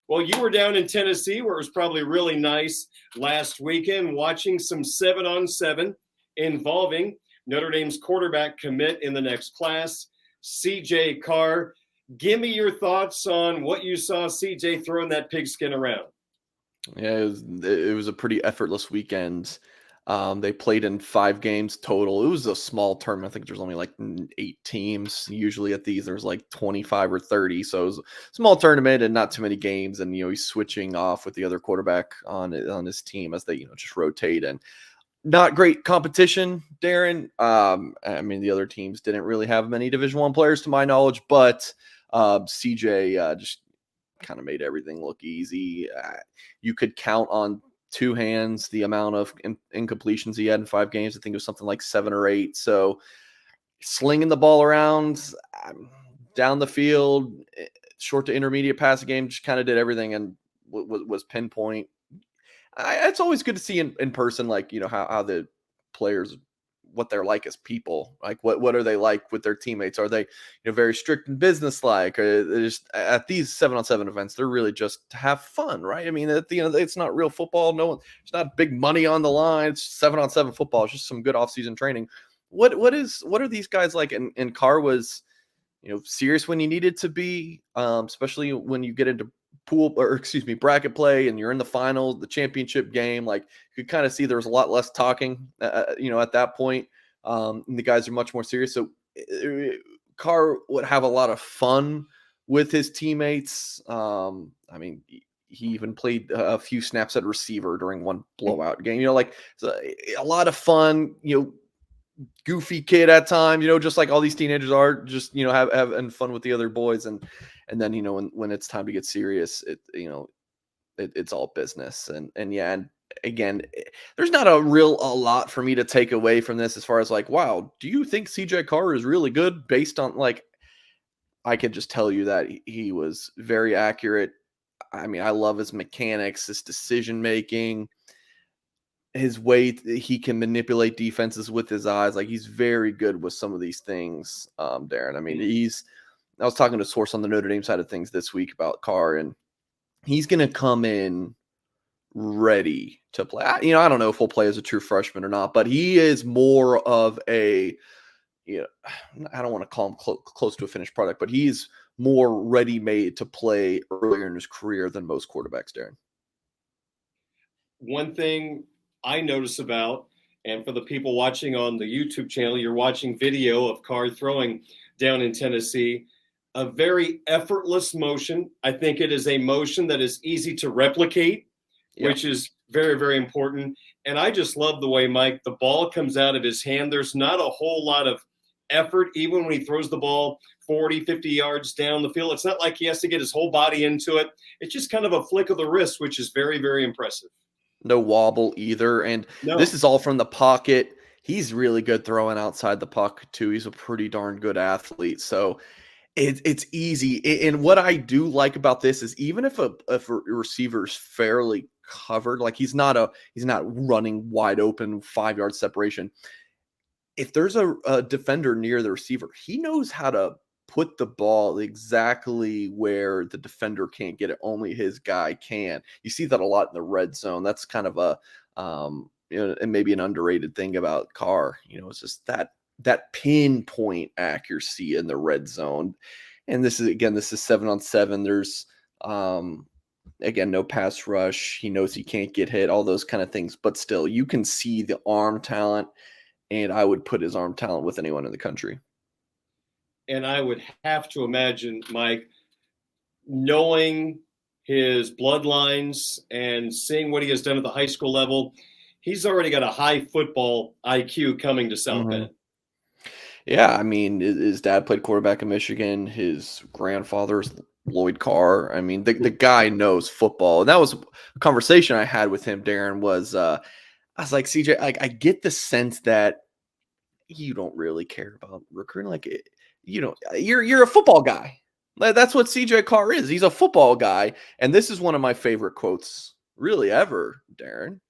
Well, you were down in Tennessee where it was probably really nice last weekend watching some 7-on-7 involving Notre Dame's quarterback commit in the next class, CJ Carr. Give me your thoughts on what you saw CJ throwing that pigskin around. Yeah, it was a pretty effortless weekend. They played in 5 games total. It was a small tournament. I think there's only like 8 teams. Usually at these, there's like 25 or 30. So it was a small tournament and not too many games. And, he's switching off with the other quarterback on his team as they, just rotate. And not great competition, Darren. I mean, the other teams didn't really have many Division I players to my knowledge, but CJ just kind of made everything look easy. You could count on 2 hands the amount of incompletions he had in 5 games. I think it was something like 7 or 8. So slinging the ball around down the field, short to intermediate passing game, just kind of did everything and was pinpoint. It's always good to see in person, like, how the players, what they're like as people. Like what are they like with their teammates? Are they very strict and businesslike? Or just at these 7-on-7 events, they're really just to have fun, right? I mean, it's not real football. It's not big money on the line. It's 7-on-7 football. It's just some good off-season training. What are these guys like? And Carr was serious when he needed to be, especially when you get into bracket play and you're in the final, the championship game. Like, you could kind of see there was a lot less talking, at that point. And the guys are much more serious. So Carr would have a lot of fun with his teammates. I mean, he even played a few snaps at receiver during one blowout game, so a lot of fun, goofy kid at times, just like all these teenagers are, just, having fun with the other boys. And then, when it's time to get serious, it's all business. And again, there's not a lot for me to take away from this as far as like, wow, do you think CJ Carr is really good based on like, I can just tell you that he was very accurate. I mean, I love his mechanics, his decision making, his way he can manipulate defenses with his eyes. Like, he's very good with some of these things, Darren. I mean, I was talking to a source on the Notre Dame side of things this week about Carr, and he's going to come in ready to play. I don't know if he'll play as a true freshman or not, but he is more of a, I don't want to call him close to a finished product, but he's more ready-made to play earlier in his career than most quarterbacks, Darren. One thing I notice about, and for the people watching on the YouTube channel, you're watching video of Carr throwing down in Tennessee, a very effortless motion. I think it is a motion that is easy to replicate, which is very, very important. And I just love the way, Mike, the ball comes out of his hand. There's not a whole lot of effort, even when he throws the ball 40, 50 yards down the field. It's not like he has to get his whole body into it. It's just kind of a flick of the wrist, which is very, very impressive. No wobble either. And This is all from the pocket. He's really good throwing outside the pocket too. He's a pretty darn good athlete. So it's easy. And what I do like about this is, even if a receiver is fairly covered, like he's not running wide open 5-yard separation. If there's a defender near the receiver, he knows how to put the ball exactly where the defender can't get it. Only his guy can. You see that a lot in the red zone. That's kind of a, and maybe an underrated thing about Carr. It's just that pinpoint accuracy in the red zone. And this is 7-on-7. There's, again, no pass rush. He knows he can't get hit, all those kind of things. But still, you can see the arm talent, and I would put his arm talent with anyone in the country. And I would have to imagine, Mike, knowing his bloodlines and seeing what he has done at the high school level, he's already got a high football IQ coming to South Bend. Yeah, I mean, his dad played quarterback in Michigan. His grandfather's Lloyd Carr. I mean, the guy knows football. And that was a conversation I had with him, Darren, was I was like, CJ, I get the sense that you don't really care about recruiting. Like, you're a football guy. That's what CJ Carr is. He's a football guy. And this is one of my favorite quotes really ever, Darren.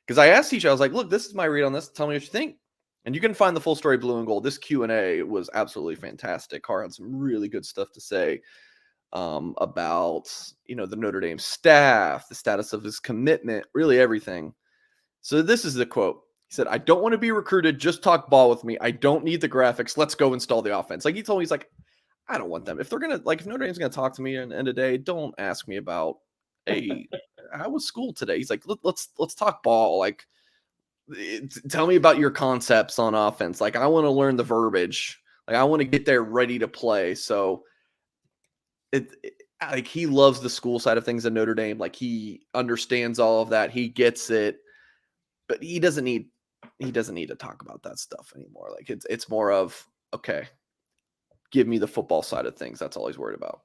Because I asked CJ, I was like, look, this is my read on this. Tell me what you think. And you can find the full story, Blue and Gold. This Q&A was absolutely fantastic. Carr had some really good stuff to say. about, the Notre Dame staff, the status of his commitment, really everything. So this is the quote. He said, "I don't want to be recruited. Just talk ball with me. I don't need the graphics. Let's go install the offense." Like he told me, he's like, I don't want them. If they're going to, like, if Notre Dame's going to talk to me at the end of the day, don't ask me about, hey, how was school today? He's like, let's talk ball. Like, tell me about your concepts on offense. Like, I want to learn the verbiage. Like, I want to get there ready to play. So like he loves the school side of things at Notre Dame. Like he understands all of that. He gets it, but he doesn't need to talk about that stuff anymore. Like it's more of, okay, give me the football side of things. That's all he's worried about.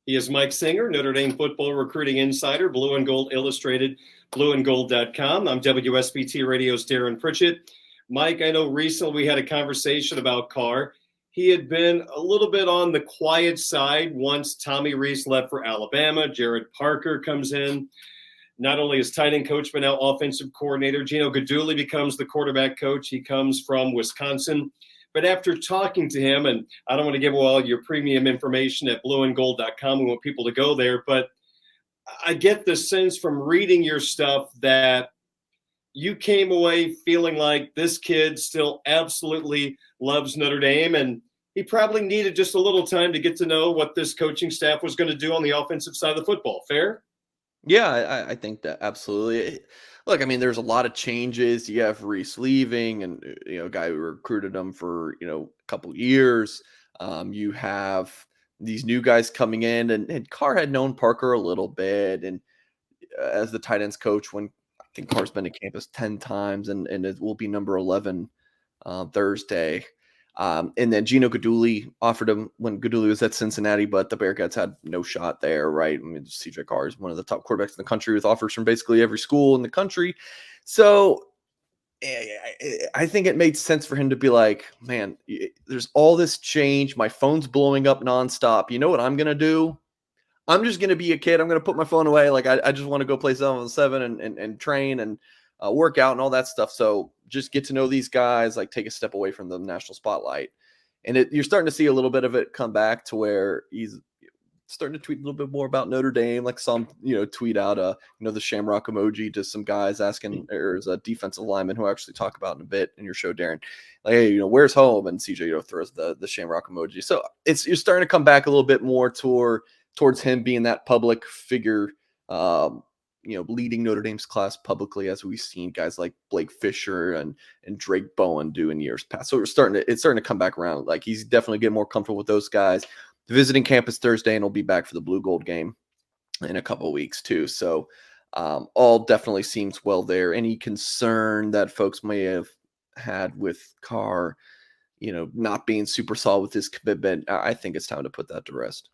He is Mike Singer, Notre Dame football recruiting insider, Blue and Gold Illustrated, blueandgold.com. I'm WSBT Radio's Darren Pritchett. Mike, I know recently we had a conversation about Carr. He had been a little bit on the quiet side once Tommy Rees left for Alabama. Jared Parker comes in, not only as tight end coach, but now offensive coordinator. Gino Guidugli becomes the quarterback coach. He comes from Wisconsin. But after talking to him, and I don't want to give all your premium information at blueandgold.com. We want people to go there. But I get the sense from reading your stuff that you came away feeling like this kid still absolutely loves Notre Dame, and he probably needed just a little time to get to know what this coaching staff was going to do on the offensive side of the football. Fair? Yeah, I think that absolutely. Look, I mean, there's a lot of changes. You have Reese leaving, and a guy who recruited him for a couple years. You have these new guys coming in, and Carr had known Parker a little bit, and as the tight ends coach, when I think Carr's been to campus 10 times, and it will be number 11 Thursday. And then Gino Guidugli offered him when Guidugli was at Cincinnati, but the Bearcats had no shot there, right? I mean, CJ Carr is one of the top quarterbacks in the country with offers from basically every school in the country. So I think it made sense for him to be like, man, there's all this change. My phone's blowing up nonstop. You know what I'm going to do? I'm just going to be a kid. I'm going to put my phone away. Like, I just want to go play 7-on-7 and train and work out and all that stuff. So just get to know these guys, like take a step away from the national spotlight. And you're starting to see a little bit of it come back to where he's starting to tweet a little bit more about Notre Dame. Like some, tweet out, the Shamrock emoji to some guys asking, there's a defensive lineman who I actually talk about in a bit in your show, Darren. Like, hey, where's home? And CJ, throws the Shamrock emoji. So you're starting to come back a little bit more towards him being that public figure, leading Notre Dame's class publicly, as we've seen guys like Blake Fisher and Drake Bowen do in years past. So it's starting to come back around. Like he's definitely getting more comfortable with those guys. Visiting campus Thursday, and he'll be back for the Blue Gold game in a couple of weeks too. So all definitely seems well there. Any concern that folks may have had with Carr, not being super solid with his commitment, I think it's time to put that to rest.